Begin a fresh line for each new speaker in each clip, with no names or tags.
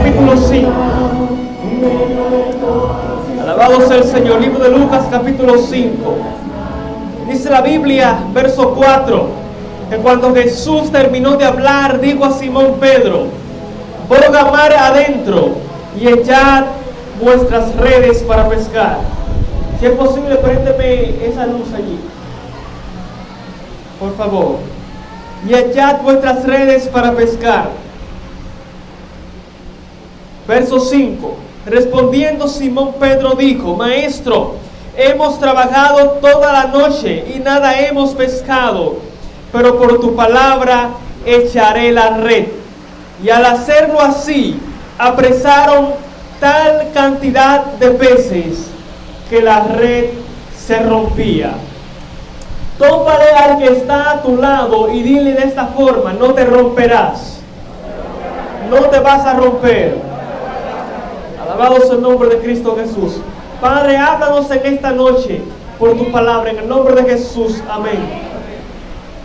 capítulo 5. Alabado sea el Señor. Libro de Lucas, capítulo 5. Dice la Biblia, verso 4, que cuando Jesús terminó de hablar, dijo a Simón Pedro: boga mar adentro y echad vuestras redes para pescar. Si es posible, préndeme esa luz allí, por favor. Y echad vuestras redes para pescar. Verso 5. Respondiendo Simón Pedro dijo: Maestro, hemos trabajado toda la noche y nada hemos pescado, pero por tu palabra echaré la red. Y al hacerlo así, apresaron tal cantidad de peces que la red se rompía. Tópale al que está a tu lado y dile de esta forma: no te romperás, no te vas a romper. Alabado sea el nombre de Cristo Jesús. Padre, háblanos en esta noche por tu palabra, en el nombre de Jesús, amén.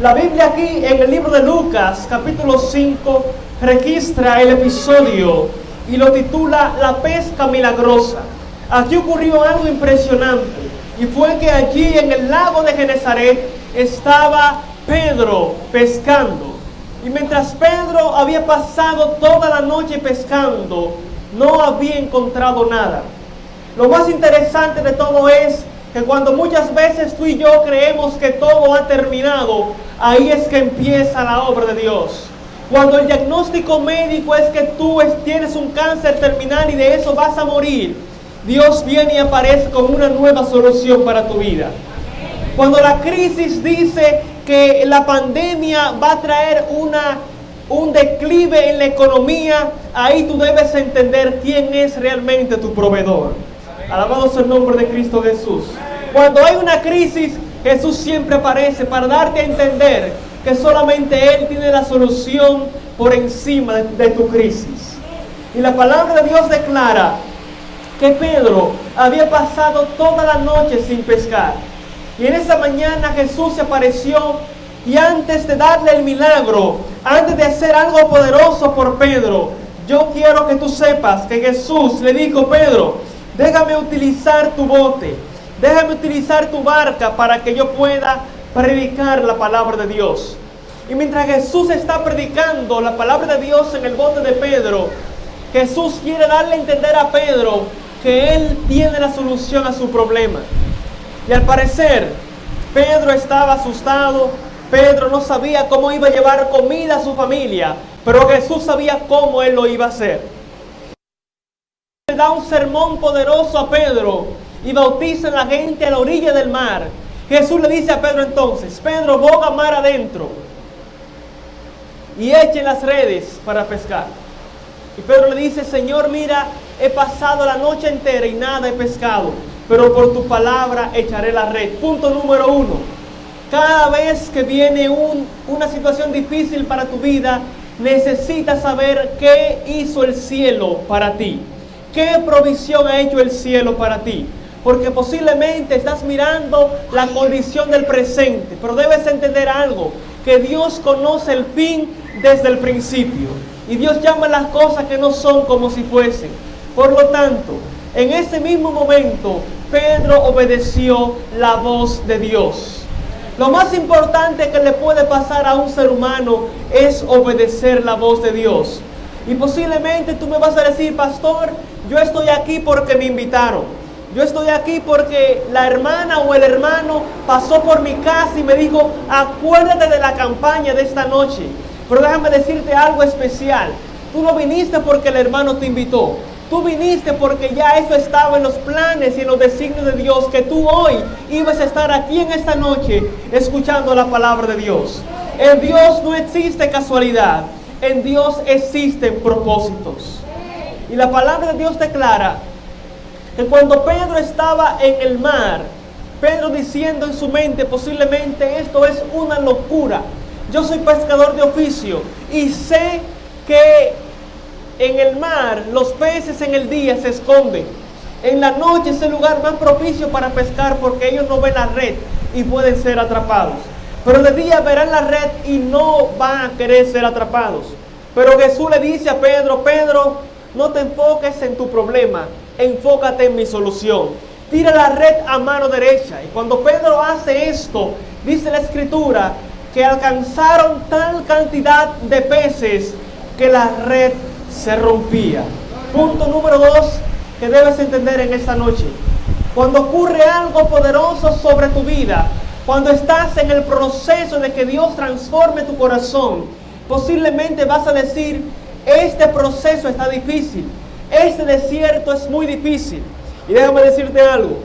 La Biblia aquí en el libro de Lucas, capítulo 5, registra el episodio y lo titula La pesca milagrosa. Aquí ocurrió algo impresionante, y fue que allí en el lago de Genezaret estaba Pedro pescando. Y mientras Pedro había pasado toda la noche pescando, no había encontrado nada. Lo más interesante de todo es que cuando muchas veces tú y yo creemos que todo ha terminado, ahí es que empieza la obra de Dios. Cuando el diagnóstico médico es que tú tienes un cáncer terminal y de eso vas a morir, Dios viene y aparece con una nueva solución para tu vida. Cuando la crisis dice que la pandemia va a traer un declive en la economía, ahí tú debes entender quién es realmente tu proveedor. Alabado sea el nombre de Cristo Jesús. Cuando hay una crisis, Jesús siempre aparece para darte a entender que solamente Él tiene la solución por encima de tu crisis. Y la palabra de Dios declara que Pedro había pasado toda la noche sin pescar. Y en esa mañana Jesús se apareció, y antes de darle el milagro, antes de hacer algo poderoso por Pedro, yo quiero que tú sepas que Jesús le dijo: Pedro, déjame utilizar tu bote, déjame utilizar tu barca para que yo pueda predicar la palabra de Dios. Y mientras Jesús está predicando la palabra de Dios en el bote de Pedro, Jesús quiere darle a entender a Pedro que Él tiene la solución a su problema. Y al parecer, Pedro estaba asustado. Pedro no sabía cómo iba a llevar comida a su familia, pero Jesús sabía cómo Él lo iba a hacer. Le da un sermón poderoso a Pedro y bautiza a la gente a la orilla del mar. Jesús le dice a Pedro entonces: Pedro, boga mar adentro y echen las redes para pescar. Y Pedro le dice: Señor, mira, he pasado la noche entera y nada he pescado, pero por tu palabra echaré la red. Punto número 1. Cada vez que viene una situación difícil para tu vida, necesitas saber qué hizo el cielo para ti. ¿Qué provisión ha hecho el cielo para ti? Porque posiblemente estás mirando la condición del presente, pero debes entender algo, que Dios conoce el fin desde el principio. Y Dios llama las cosas que no son como si fuesen. Por lo tanto, en ese mismo momento, Pedro obedeció la voz de Dios. Lo más importante que le puede pasar a un ser humano es obedecer la voz de Dios. Y posiblemente tú me vas a decir: pastor, yo estoy aquí porque me invitaron. Yo estoy aquí porque la hermana o el hermano pasó por mi casa y me dijo: acuérdate de la campaña de esta noche. Pero déjame decirte algo especial. Tú no viniste porque el hermano te invitó. Tú viniste porque ya eso estaba en los planes y en los designios de Dios, que tú hoy ibas a estar aquí en esta noche escuchando la palabra de Dios. En Dios no existe casualidad, en Dios existen propósitos. Y la palabra de Dios declara que cuando Pedro estaba en el mar, Pedro diciendo en su mente: posiblemente esto es una locura. Yo soy pescador de oficio y sé que en el mar los peces en el día se esconden. En la noche es el lugar más propicio para pescar, porque ellos no ven la red y pueden ser atrapados. Pero de día verán la red y no van a querer ser atrapados. Pero Jesús le dice a Pedro: Pedro, no te enfoques en tu problema, enfócate en mi solución. Tira la red a mano derecha. Y cuando Pedro hace esto, dice la Escritura que alcanzaron tal cantidad de peces que la red se rompía. Punto número 2 que debes entender en esta noche. Cuando ocurre algo poderoso sobre tu vida, cuando estás en el proceso de que Dios transforme tu corazón, posiblemente vas a decir, este proceso está difícil, este desierto es muy difícil. Y déjame decirte algo,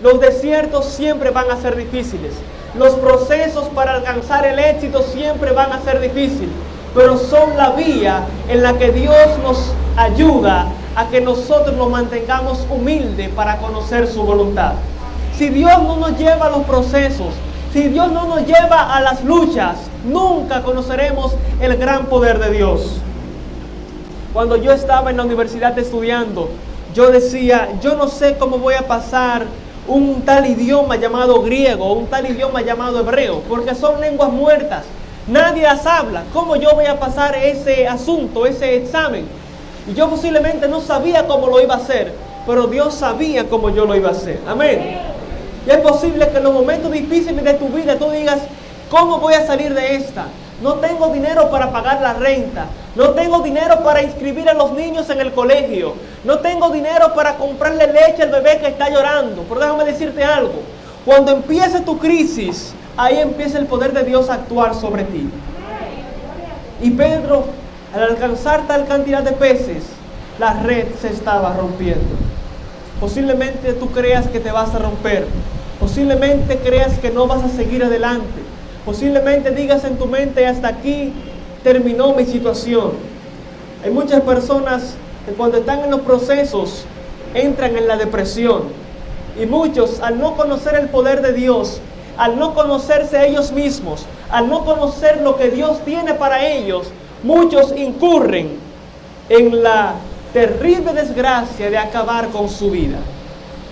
los desiertos siempre van a ser difíciles, los procesos para alcanzar el éxito siempre van a ser difíciles, pero son la vía en la que Dios nos ayuda a que nosotros nos mantengamos humildes para conocer su voluntad. Si Dios no nos lleva a los procesos, si Dios no nos lleva a las luchas, nunca conoceremos el gran poder de Dios. Cuando yo estaba en la universidad estudiando, yo decía, yo no sé cómo voy a pasar un tal idioma llamado griego, un tal idioma llamado hebreo, porque son lenguas muertas, nadie las habla. ¿Cómo yo voy a pasar ese asunto, ese examen? Y yo posiblemente no sabía cómo lo iba a hacer, pero Dios sabía cómo yo lo iba a hacer. Amén. Y es posible que en los momentos difíciles de tu vida tú digas, ¿cómo voy a salir de esta? No tengo dinero para pagar la renta, no tengo dinero para inscribir a los niños en el colegio, no tengo dinero para comprarle leche al bebé que está llorando. Pero déjame decirte algo, cuando empiece tu crisis, ahí empieza el poder de Dios a actuar sobre ti. Y Pedro, al alcanzar tal cantidad de peces, la red se estaba rompiendo. Posiblemente tú creas que te vas a romper, posiblemente creas que no vas a seguir adelante, posiblemente digas en tu mente, hasta aquí terminó mi situación. Hay muchas personas que cuando están en los procesos entran en la depresión, y muchos, al no conocer el poder de Dios, al no conocerse a ellos mismos, al no conocer lo que Dios tiene para ellos, muchos incurren en la terrible desgracia de acabar con su vida.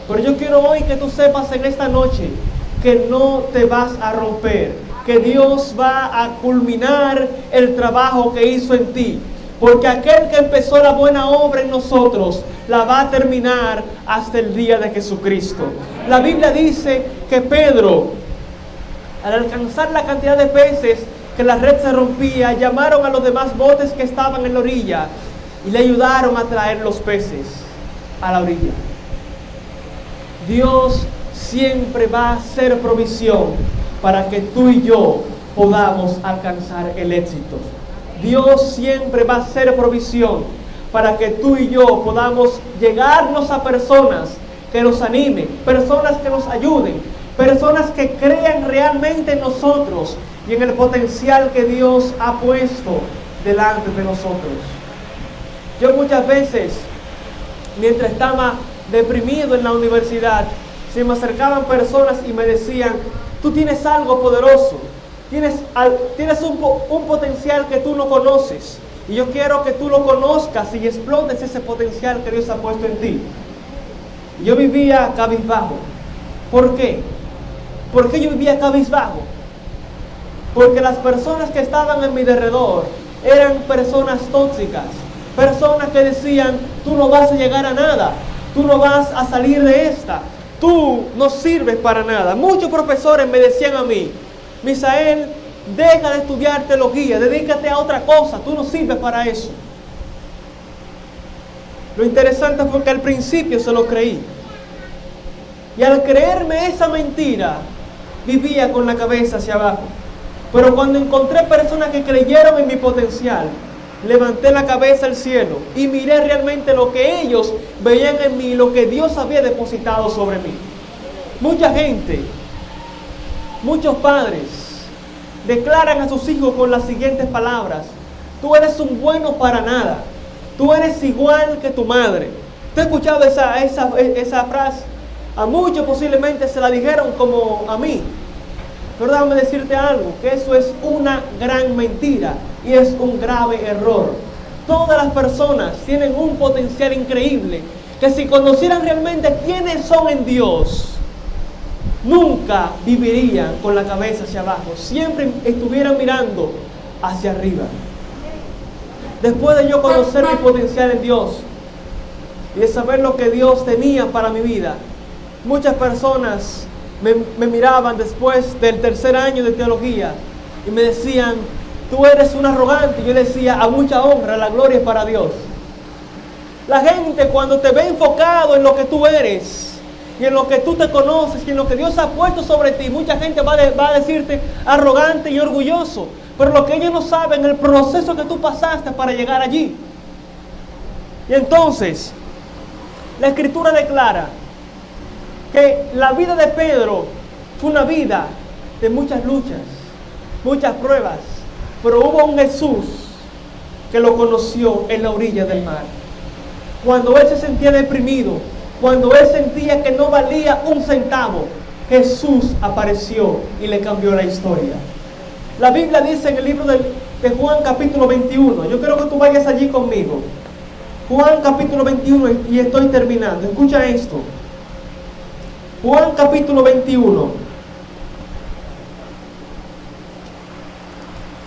Pero yo quiero hoy que tú sepas en esta noche que no te vas a romper, que Dios va a culminar el trabajo que hizo en ti, porque aquel que empezó la buena obra en nosotros la va a terminar hasta el día de Jesucristo. La Biblia dice que Pedro, al alcanzar la cantidad de peces que la red se rompía, llamaron a los demás botes que estaban en la orilla y le ayudaron a traer los peces a la orilla. Dios siempre va a hacer provisión para que tú y yo podamos alcanzar el éxito. Dios siempre va a hacer provisión para que tú y yo podamos llegarnos a personas que nos animen, personas que nos ayuden, personas que crean realmente en nosotros y en el potencial que Dios ha puesto delante de nosotros. Yo muchas veces, mientras estaba deprimido en la universidad, se me acercaban personas y me decían, tú tienes algo poderoso, tienes un potencial que tú no conoces, y yo quiero que tú lo conozcas y explotes ese potencial que Dios ha puesto en ti. Yo vivía cabizbajo. ¿Por qué? ¿Por qué yo vivía cabizbajo? Porque las personas que estaban en mi derredor eran personas tóxicas, personas que decían, tú no vas a llegar a nada, tú no vas a salir de esta, tú no sirves para nada. Muchos profesores me decían a mí, Misael, deja de estudiar teología, dedícate a otra cosa, tú no sirves para eso. Lo interesante fue que al principio se lo creí, y al creerme esa mentira, vivía con la cabeza hacia abajo. Pero cuando encontré personas que creyeron en mi potencial, levanté la cabeza al cielo y miré realmente lo que ellos veían en mí, lo que Dios había depositado sobre mí. Mucha gente, muchos padres declaran a sus hijos con las siguientes palabras: tú eres un bueno para nada, tú eres igual que tu madre. ¿Te has escuchado esa frase? A muchos posiblemente se la dijeron como a mí. Pero déjame decirte algo, que eso es una gran mentira y es un grave error. Todas las personas tienen un potencial increíble, que si conocieran realmente quiénes son en Dios, nunca vivirían con la cabeza hacia abajo, siempre estuvieran mirando hacia arriba. Después de yo conocer mi potencial en Dios, y de saber lo que Dios tenía para mi vida. Muchas personas me miraban después del tercer año de teología y me decían: tú eres un arrogante. Yo decía: a mucha honra, la gloria es para Dios. La gente, cuando te ve enfocado en lo que tú eres y en lo que tú te conoces y en lo que Dios ha puesto sobre ti, mucha gente va a decirte arrogante y orgulloso. Pero lo que ellos no saben es el proceso que tú pasaste para llegar allí. Y entonces, la Escritura declara que la vida de Pedro fue una vida de muchas luchas, muchas pruebas, pero hubo un Jesús que lo conoció en la orilla del mar. Cuando él se sentía deprimido, cuando él sentía que no valía un centavo, Jesús apareció y le cambió la historia. La Biblia dice en el libro de Juan capítulo 21, yo quiero que tú vayas allí conmigo. Juan capítulo 21, y estoy terminando. Escucha esto. Juan capítulo 21.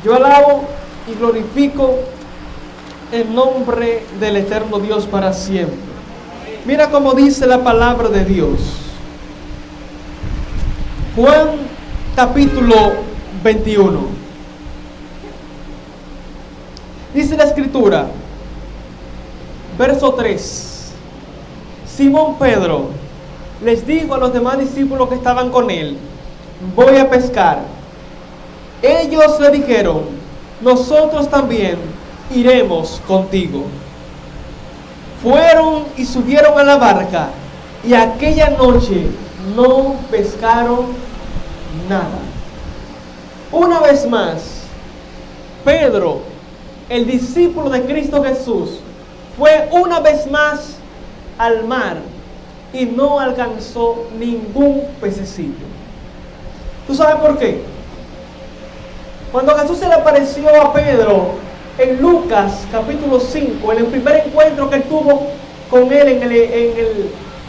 Yo alabo y glorifico el nombre del eterno Dios para siempre. Mira cómo dice la palabra de Dios. Juan capítulo 21. Dice la Escritura, verso 3. Simón Pedro les dijo a los demás discípulos que estaban con él: voy a pescar. Ellos le dijeron: nosotros también iremos contigo. Fueron y subieron a la barca, y aquella noche no pescaron nada. Una vez más, Pedro, el discípulo de Cristo Jesús, fue una vez más al mar y no alcanzó ningún pececillo. ¿Tú sabes por qué? Cuando Jesús se le apareció a Pedro en Lucas capítulo 5, en el primer encuentro que él tuvo con él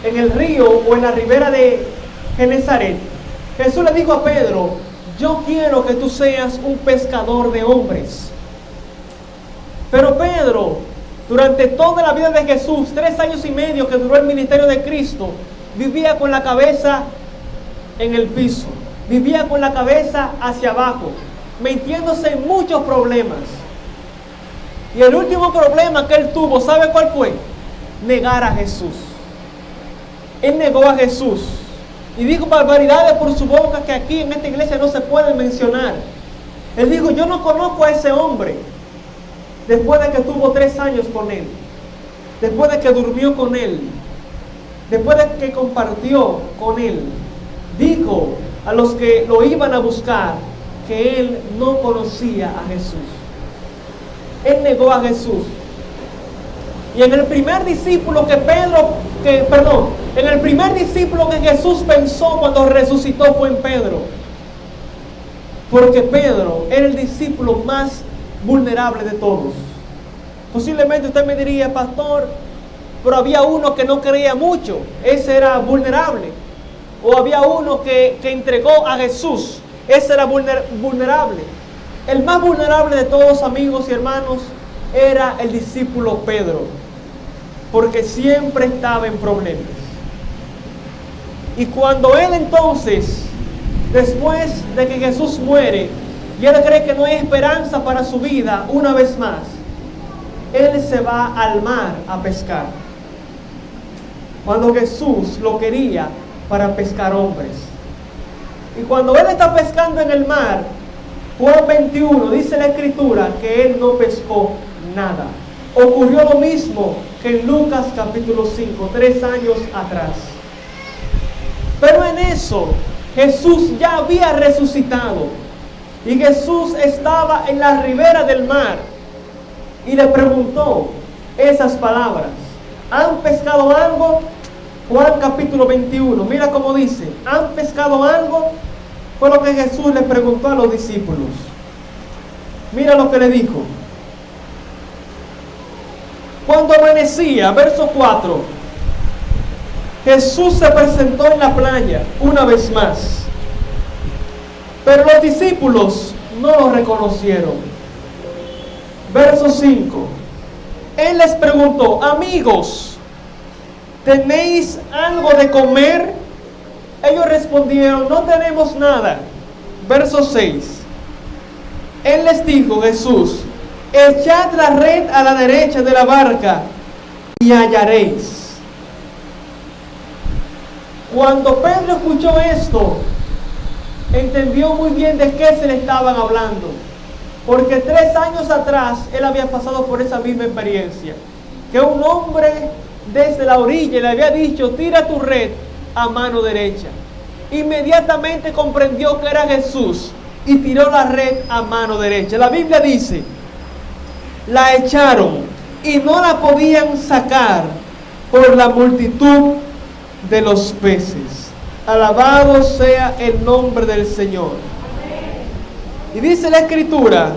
en el río o en la ribera de Genezaret, Jesús le dijo a Pedro: yo quiero que tú seas un pescador de hombres. Pero Pedro, durante toda la vida de Jesús, 3 años y medio que duró el ministerio de Cristo, vivía con la cabeza en el piso, vivía con la cabeza hacia abajo, metiéndose en muchos problemas. Y el último problema que él tuvo, ¿sabe cuál fue? Negar a Jesús. Él negó a Jesús y dijo barbaridades por su boca que aquí en esta iglesia no se pueden mencionar. Él dijo: yo no conozco a ese hombre. Después de que tuvo 3 años con él, después de que durmió con él, después de que compartió con él, dijo a los que lo iban a buscar que él no conocía a Jesús. Él negó a Jesús. Y en el primer discípulo en el primer discípulo que Jesús pensó cuando resucitó fue en Pedro. Porque Pedro era el discípulo más vulnerable de todos. Posiblemente usted me diría: pastor, pero había uno que no creía mucho, ese era vulnerable. O había uno que entregó a Jesús, ese era vulnerable. El más vulnerable de todos, amigos y hermanos, era el discípulo Pedro, porque siempre estaba en problemas. Y cuando él entonces, después de que Jesús muere, y él cree que no hay esperanza para su vida, una vez más, él se va al mar a pescar. Cuando Jesús lo quería para pescar hombres. Y cuando él está pescando en el mar, Juan 21 dice la Escritura que él no pescó nada. Ocurrió lo mismo que en Lucas capítulo 5, 3 años atrás. Pero en eso, Jesús ya había resucitado. Y Jesús estaba en la ribera del mar y le preguntó esas palabras: ¿han pescado algo? Juan capítulo 21, mira cómo dice: ¿han pescado algo? Fue lo que Jesús le preguntó a los discípulos. Mira lo que le dijo. Cuando amanecía, verso 4, Jesús se presentó en la playa una vez más. Pero los discípulos no lo reconocieron. Verso 5. Él les preguntó: amigos, ¿tenéis algo de comer? Ellos respondieron, no tenemos nada. Verso 6. Él les dijo, Jesús, echad la red a la derecha de la barca y hallaréis. Cuando Pedro escuchó esto, entendió muy bien de qué se le estaban hablando. Porque 3 años atrás él había pasado por esa misma experiencia. Que un hombre desde la orilla le había dicho, tira tu red a mano derecha. Inmediatamente comprendió que era Jesús y tiró la red a mano derecha. La Biblia dice, la echaron y no la podían sacar por la multitud de los peces. Alabado sea el nombre del Señor. Y dice la escritura,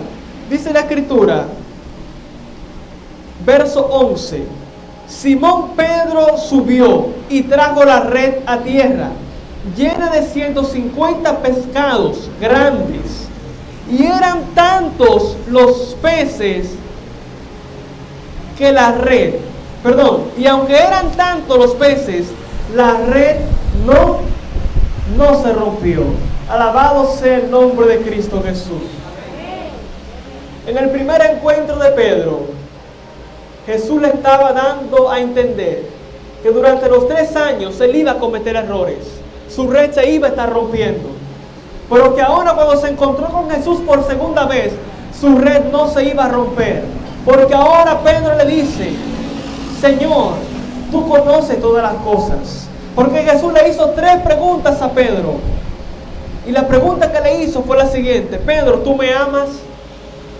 verso 11, Simón Pedro subió y trajo la red a tierra, llena de 150 pescados grandes, y eran tantos los peces que la red, y aunque eran tantos los peces, la red no se rompió. Alabado sea el nombre de Cristo Jesús. En el primer encuentro de Pedro, Jesús le estaba dando a entender que durante los 3 años él iba a cometer errores. Su red se iba a estar rompiendo. Pero que ahora cuando se encontró con Jesús por segunda vez, su red no se iba a romper. Porque ahora Pedro le dice, Señor, tú conoces todas las cosas. Porque Jesús le hizo 3 preguntas a Pedro. Y la pregunta que le hizo fue la siguiente: Pedro, ¿tú me amas?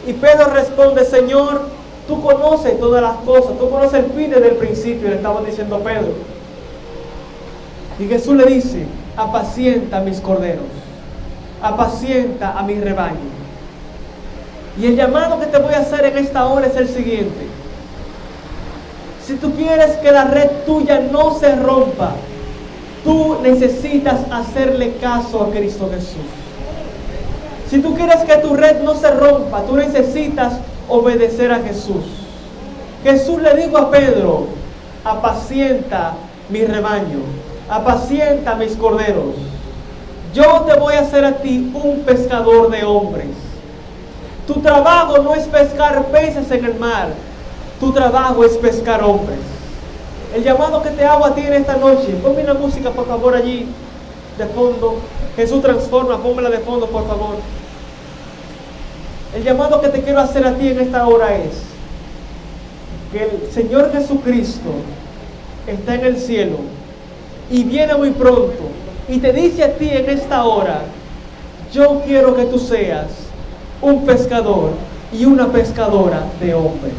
Y Pedro responde, Señor, tú conoces todas las cosas, tú conoces el fin desde el principio, le estaba diciendo Pedro. Y Jesús le dice, apacienta a mis corderos, apacienta a mi rebaño. Y el llamado que te voy a hacer en esta hora es el siguiente: si tú quieres que la red tuya no se rompa, tú necesitas hacerle caso a Cristo Jesús. Si tú quieres que tu red no se rompa, tú necesitas obedecer a Jesús. Jesús le dijo a Pedro, apacienta mi rebaño, apacienta mis corderos. Yo te voy a hacer a ti un pescador de hombres. Tu trabajo no es pescar peces en el mar, tu trabajo es pescar hombres. El llamado que te hago a ti en esta noche, ponme la música por favor allí de fondo. Jesús transforma, pónmela de fondo por favor. El llamado que te quiero hacer a ti en esta hora es que el Señor Jesucristo está en el cielo y viene muy pronto y te dice a ti en esta hora, yo quiero que tú seas un pescador y una pescadora de hombres.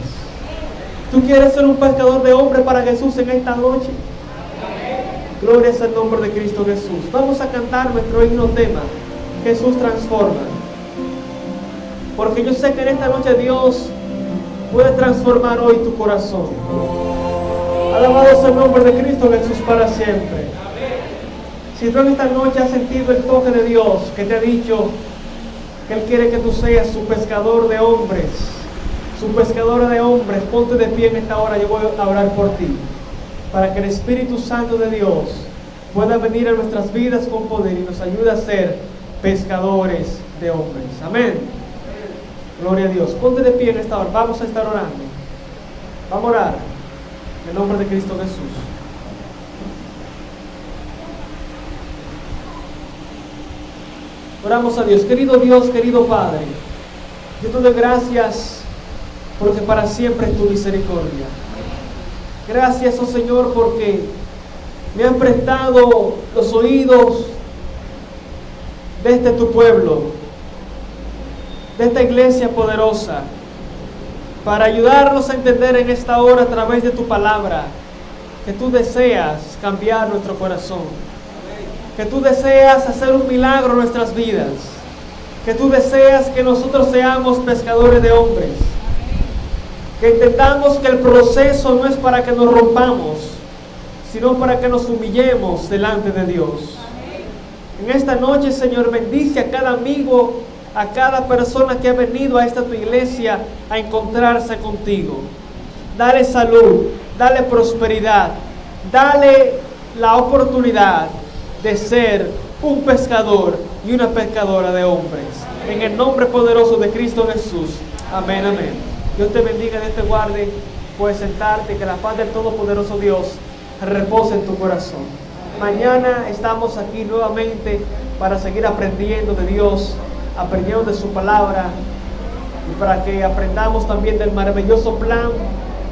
¿Tú quieres ser un pescador de hombres para Jesús en esta noche? Gloria es el nombre de Cristo Jesús. Vamos a cantar nuestro himno tema, Jesús transforma. Porque yo sé que en esta noche Dios puede transformar hoy tu corazón. Alabado sea el nombre de Cristo Jesús para siempre. Si tú en esta noche has sentido el toque de Dios que te ha dicho que Él quiere que tú seas su pescador de hombres, su pescadora de hombres, ponte de pie en esta hora, yo voy a orar por ti, para que el Espíritu Santo de Dios pueda venir a nuestras vidas con poder y nos ayude a ser pescadores de hombres. Amén. Gloria a Dios. Ponte de pie en esta hora, vamos a estar orando. Vamos a orar en el nombre de Cristo Jesús. Oramos a Dios. Querido Dios, querido Padre, yo te doy gracias porque para siempre es tu misericordia. Gracias, oh Señor, porque me han prestado los oídos de este tu pueblo, de esta iglesia poderosa, para ayudarnos a entender en esta hora a través de tu palabra que tú deseas cambiar nuestro corazón, que tú deseas hacer un milagro en nuestras vidas, que tú deseas que nosotros seamos pescadores de hombres, que entendamos que el proceso no es para que nos rompamos, sino para que nos humillemos delante de Dios. En esta noche, Señor, bendice a cada amigo, a cada persona que ha venido a esta tu iglesia a encontrarse contigo. Dale salud, dale prosperidad, Dale la oportunidad de ser un pescador y una pescadora de hombres. En el nombre poderoso de Cristo Jesús. Amén, amén. Dios te bendiga, Dios te guarde. Puedes sentarte, que la paz del Todopoderoso Dios repose en tu corazón. Mañana estamos aquí nuevamente para seguir aprendiendo de Dios, aprendiendo de su palabra, y para que aprendamos también del maravilloso plan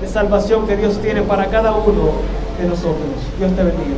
de salvación que Dios tiene para cada uno de nosotros. Dios te bendiga.